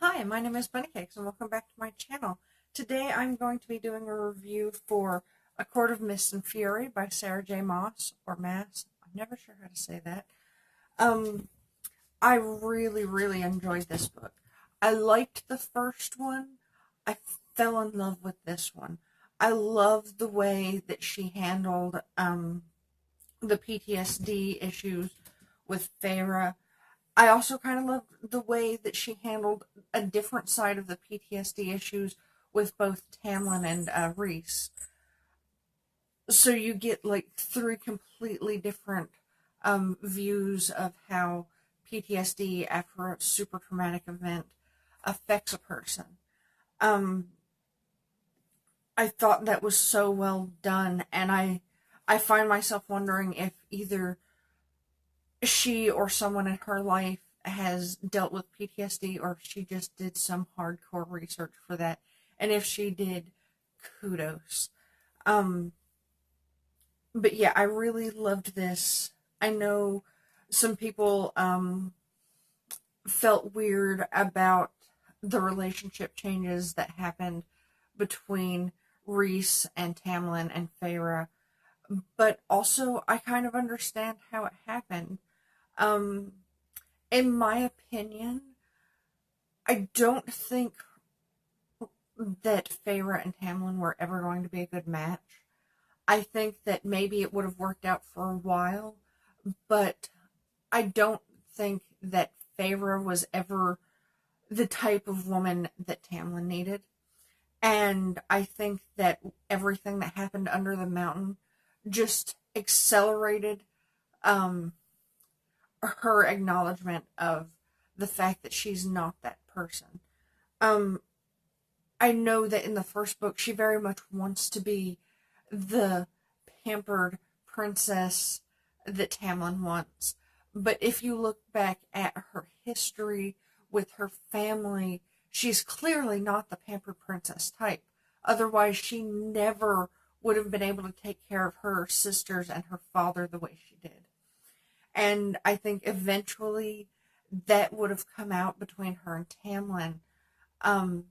Hi, my name is Bunnycakes and welcome back to my channel. Today I'm going to be doing a review for A Court of Mist and Fury by Sarah J. Maas, or Mass. I'm never sure how to say that. Um, I really enjoyed this book. I liked the first one. I fell in love with this one. I loved the way that she handled the PTSD issues with Feyre. I also kind of loved the way that she handled a different side of the PTSD issues with both Tamlin and Reese. So you get like three completely different views of how PTSD after a super traumatic event affects a person. Um, I thought that was so well done, and I find myself wondering if either she or someone in her life has dealt with PTSD or if she just did some hardcore research for that. And if she did, kudos. Um, but yeah, I really loved this. I know some people felt weird about the relationship changes that happened between Reese and Tamlin and Feyre, but also I kind of understand how it happened. Um, in my opinion, I don't think that Feyre and Tamlin were ever going to be a good match. I think that maybe it would have worked out for a while, but I don't think that Feyre was ever the type of woman that Tamlin needed. And I think that everything that happened under the mountain just accelerated um, her acknowledgement of the fact that she's not that person. Um, I know that in the first book, she very much wants to be the pampered princess that Tamlin wants. But if you look back at her history with her family, she's clearly not the pampered princess type. Otherwise, she never would have been able to take care of her sisters and her father the way she did. And I think eventually that would have come out between her and Tamlin. Um,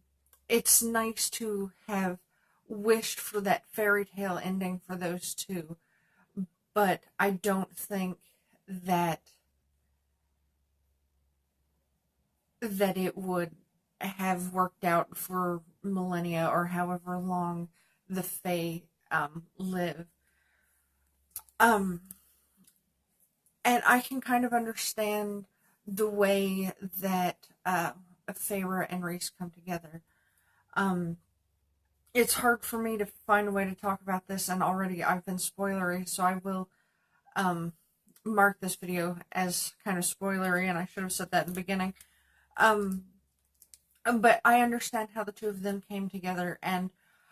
it's nice to have wished for that fairy tale ending for those two, but I don't think that it would have worked out for millennia or however long the Fae live. Um, and I can kind of understand the way that Feyre and Reese come together. Um, it's hard for me to find a way to talk about this, and already I've been spoilery, so I will um, mark this video as kind of spoilery, and I should have said that in the beginning. Um, but I understand how the two of them came together, and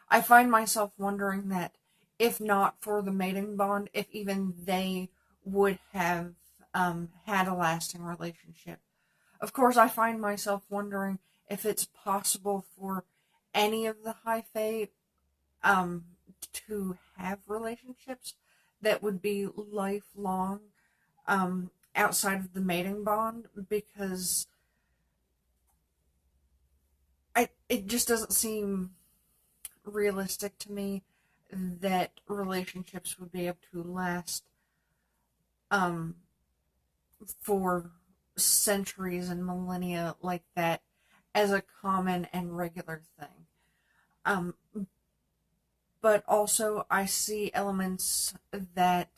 I find myself wondering that if not for the mating bond, if even they would have had a lasting relationship. Of course, I find myself wondering if it's possible for any of the High Fae um, to have relationships that would be lifelong outside of the mating bond, because it just doesn't seem realistic to me that relationships would be able to last um, for centuries and millennia like that as a common and regular thing. Um, but also, I see elements that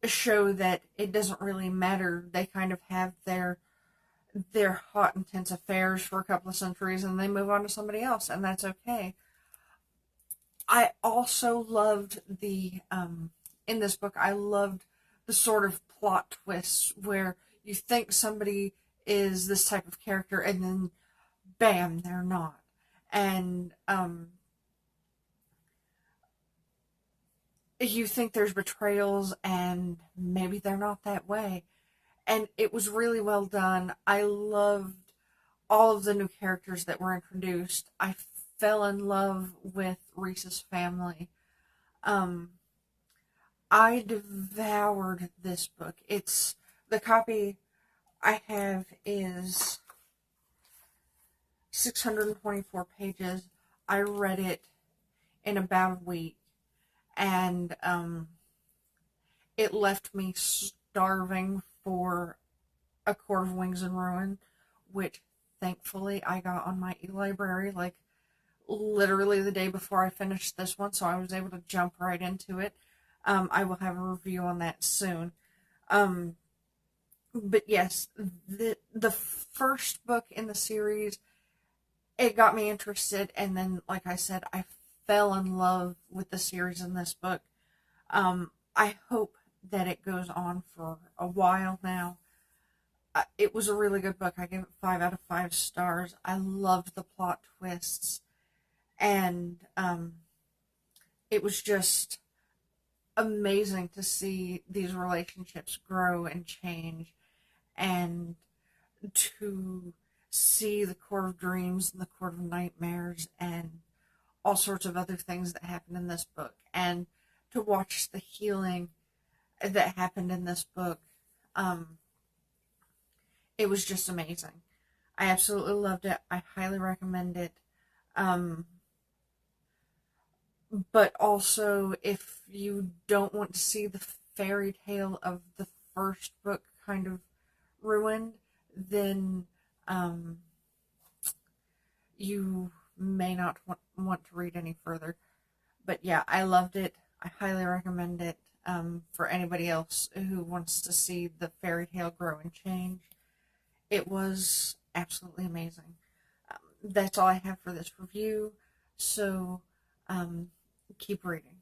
show that it doesn't really matter. They kind of have their hot, intense affairs for a couple of centuries and they move on to somebody else, and that's okay. I also loved in this book, I loved the sort of plot twists where you think somebody is this type of character and then bam, they're not. And you think there's betrayals and maybe they're not that way. And it was really well done. I loved all of the new characters that were introduced. I fell in love with Reese's family. Um, I devoured this book. It's the copy I have is 624 pages. I read it in about a week, and it left me starving for A Court of Wings and Ruin, which thankfully I got on my e-library like literally the day before I finished this one, so I was able to jump right into it. I will have a review on that soon. Um, but yes, the first book in the series, it got me interested, and then, like I said, I fell in love with the series in this book. I hope that it goes on for a while now. It was a really good book. I gave it 5 out of 5 stars. I loved the plot twists, and it was just amazing to see these relationships grow and change, and to see the Court of Dreams and the Court of Nightmares and all sorts of other things that happened in this book, and to watch the healing that happened in this book. It was just amazing. I absolutely loved it. I highly recommend it. Um, but also, if you don't want to see the fairy tale of the first book kind of ruined, then you may not want to read any further. But yeah, I loved it. I highly recommend it for anybody else who wants to see the fairy tale grow and change. It was absolutely amazing. That's all I have for this review. So keep reading.